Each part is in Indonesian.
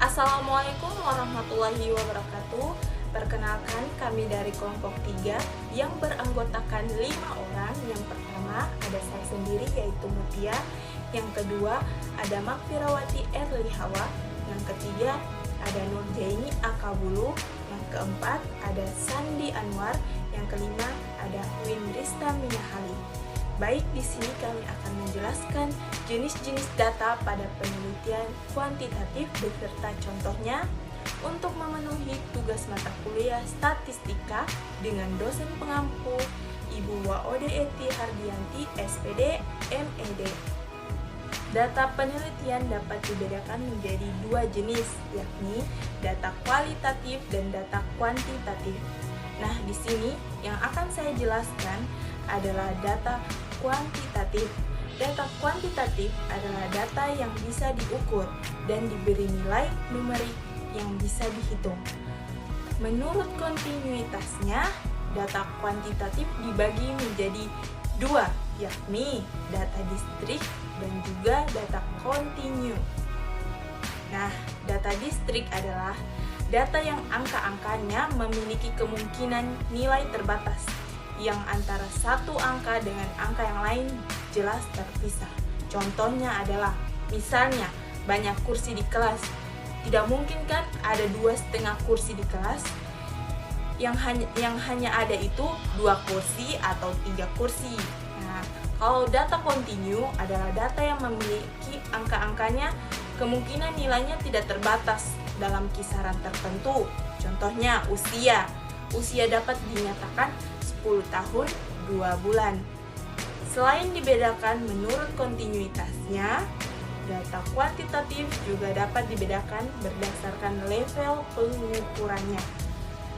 Assalamualaikum warahmatullahi wabarakatuh. Perkenalkan, kami dari kelompok 3 yang beranggotakan 5 orang. Yang pertama ada saya sendiri yaitu Mutia. Yang kedua ada Makfirawati Erli Hawa. Yang ketiga ada Nurjaini Akabulu. Yang keempat ada Sandi Anwar. Yang kelima ada Windrista Minahali. Baik, di sini kami akan menjelaskan jenis-jenis data pada penelitian kuantitatif beserta contohnya untuk memenuhi tugas mata kuliah statistika dengan dosen pengampu Ibu Waode Eti Hardianti, SPD, MED. Data penelitian dapat dibedakan menjadi 2 jenis, yakni data kualitatif dan data kuantitatif. Nah, di sini yang akan saya jelaskan adalah data kuantitatif. Data kuantitatif adalah data yang bisa diukur dan diberi nilai numerik yang bisa dihitung. Menurut kontinuitasnya, data kuantitatif dibagi menjadi 2, yakni data distrik dan juga data kontinu. Nah, data distrik adalah data yang angka-angkanya memiliki kemungkinan nilai terbatas, yang antara satu angka dengan angka yang lain jelas terpisah. Contohnya adalah, misalnya banyak kursi di kelas. Tidak mungkin kan ada 2,5 kursi di kelas? Yang hanya ada itu 2 kursi atau 3 kursi. Nah, kalau data kontinu adalah data yang memiliki angka-angkanya kemungkinan nilainya tidak terbatas dalam kisaran tertentu. Contohnya usia. Usia dapat dinyatakan 10 tahun 2 bulan. Selain dibedakan menurut kontinuitasnya, data kuantitatif juga dapat dibedakan berdasarkan level pengukurannya.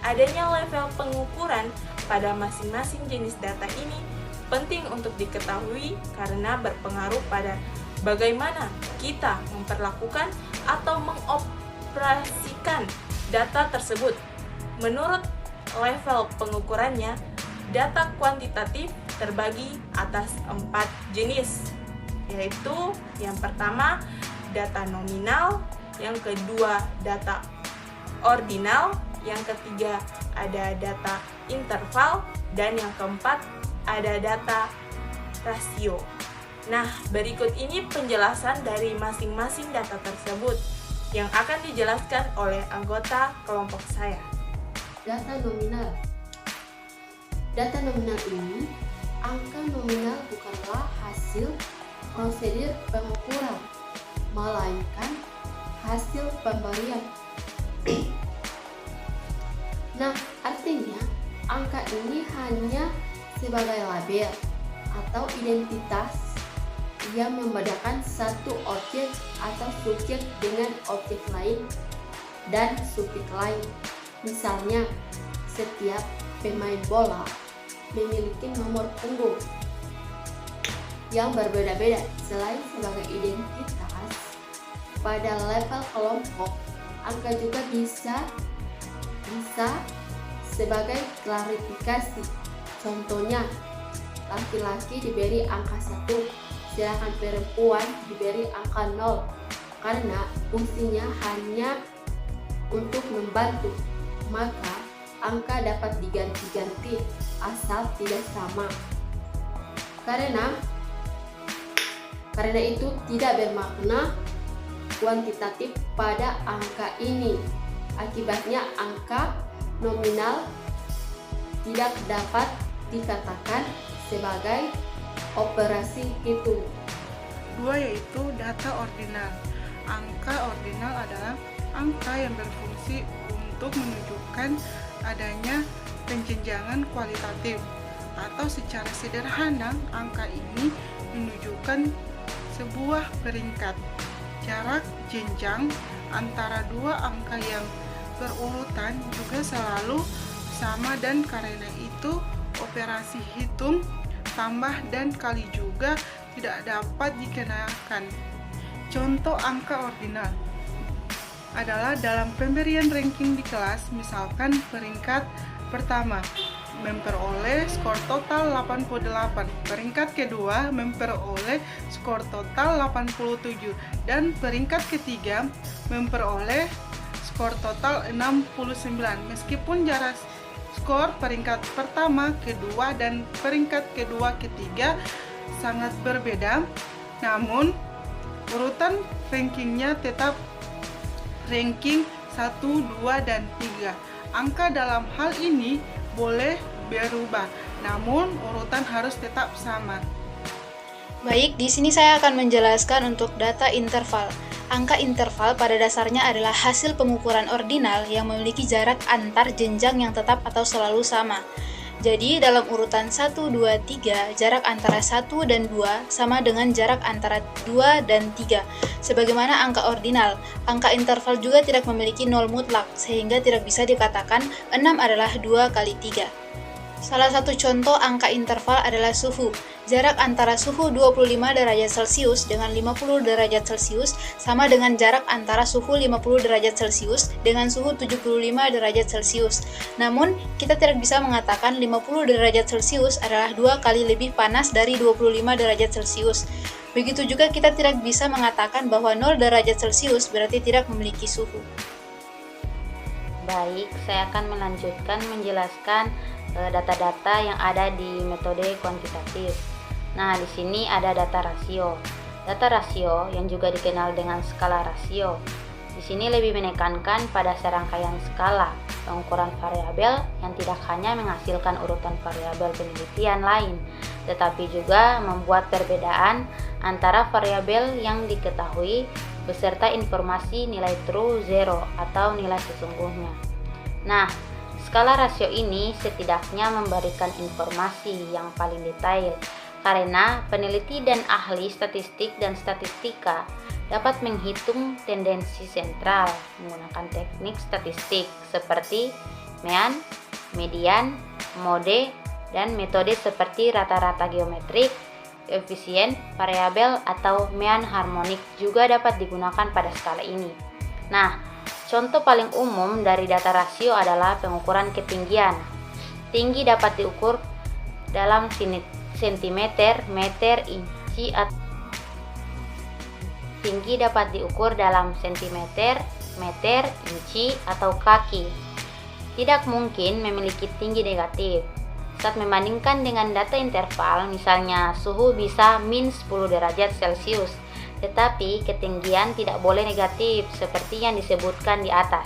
Adanya level pengukuran pada masing-masing jenis data ini penting untuk diketahui karena berpengaruh pada bagaimana kita memperlakukan atau mengoperasikan data tersebut. Menurut level pengukurannya, data kuantitatif terbagi atas 4 jenis, yaitu yang pertama data nominal, yang kedua data ordinal, yang ketiga ada data interval, dan yang keempat ada data rasio. Nah, berikut ini penjelasan dari masing-masing data tersebut yang akan dijelaskan oleh anggota kelompok saya. Data nominal. Data nominal ini, angka nominal bukanlah hasil prosedur pengukuran, melainkan hasil pemberian. Nah, artinya angka ini hanya sebagai label atau identitas yang membedakan satu objek atau subjek dengan objek lain dan subjek lain. Misalnya, setiap pemain bola memiliki nomor punggung yang berbeda-beda. Selain sebagai identitas, pada level kelompok, angka juga bisa sebagai klarifikasi. Contohnya, laki-laki diberi angka 1, sedangkan perempuan diberi angka 0, karena fungsinya hanya untuk membantu. Maka angka dapat diganti-ganti asal tidak sama. Karena itu tidak bermakna kuantitatif pada angka ini. Akibatnya angka nominal tidak dapat dikatakan sebagai operasi hitung. 2 yaitu data ordinal. Angka ordinal adalah angka yang berfungsi untuk menunjukkan adanya penjenjangan kualitatif, atau secara sederhana angka ini menunjukkan sebuah peringkat. Jarak jenjang antara 2 angka yang berurutan juga selalu sama, dan karena itu operasi hitung, tambah, dan kali juga tidak dapat dikenakan. Contoh angka ordinal adalah dalam pemberian ranking di kelas, misalkan peringkat pertama memperoleh skor total 88. Peringkat kedua memperoleh skor total 87 dan peringkat ketiga memperoleh skor total 69. Meskipun jarak skor peringkat pertama, kedua, dan peringkat kedua ketiga sangat berbeda, namun urutan rankingnya tetap ranking 1, 2, dan 3. Angka dalam hal ini boleh berubah, namun urutan harus tetap sama. Baik, di sini saya akan menjelaskan untuk data interval. Angka interval pada dasarnya adalah hasil pengukuran ordinal yang memiliki jarak antar jenjang yang tetap atau selalu sama. Jadi, dalam urutan 1, 2, 3, jarak antara 1 dan 2 sama dengan jarak antara 2 dan 3. Sebagaimana angka ordinal, angka interval juga tidak memiliki nol mutlak, sehingga tidak bisa dikatakan 6 adalah 2 kali 3. Salah satu contoh angka interval adalah suhu. Jarak antara suhu 25 derajat Celcius dengan 50 derajat Celcius sama dengan jarak antara suhu 50 derajat Celcius dengan suhu 75 derajat Celcius. Namun, kita tidak bisa mengatakan 50 derajat Celcius adalah 2 kali lebih panas dari 25 derajat Celcius. Begitu juga kita tidak bisa mengatakan bahwa 0 derajat Celcius berarti tidak memiliki suhu. Baik, saya akan melanjutkan menjelaskan data-data yang ada di metode kuantitatif. Nah, di sini ada data rasio. Data rasio yang juga dikenal dengan skala rasio. Di sini lebih menekankan pada serangkaian skala pengukuran variabel yang tidak hanya menghasilkan urutan variabel penelitian lain, tetapi juga membuat perbedaan antara variabel yang diketahui beserta informasi nilai true, zero, atau nilai sesungguhnya. Nah, skala rasio ini setidaknya memberikan informasi yang paling detail karena peneliti dan ahli statistik dan statistika dapat menghitung tendensi sentral menggunakan teknik statistik seperti mean, median, mode, dan metode seperti rata-rata geometrik, koefisien variabel, atau mean harmonik juga dapat digunakan pada skala ini. Nah, contoh paling umum dari data rasio adalah pengukuran ketinggian. Tinggi dapat diukur dalam sentimeter, meter, inci, atau tinggi dapat diukur dalam sentimeter, meter, inci, atau kaki. Tidak mungkin memiliki tinggi negatif. Saat membandingkan dengan data interval, misalnya suhu bisa min 10 derajat Celcius, tetapi ketinggian tidak boleh negatif seperti yang disebutkan di atas.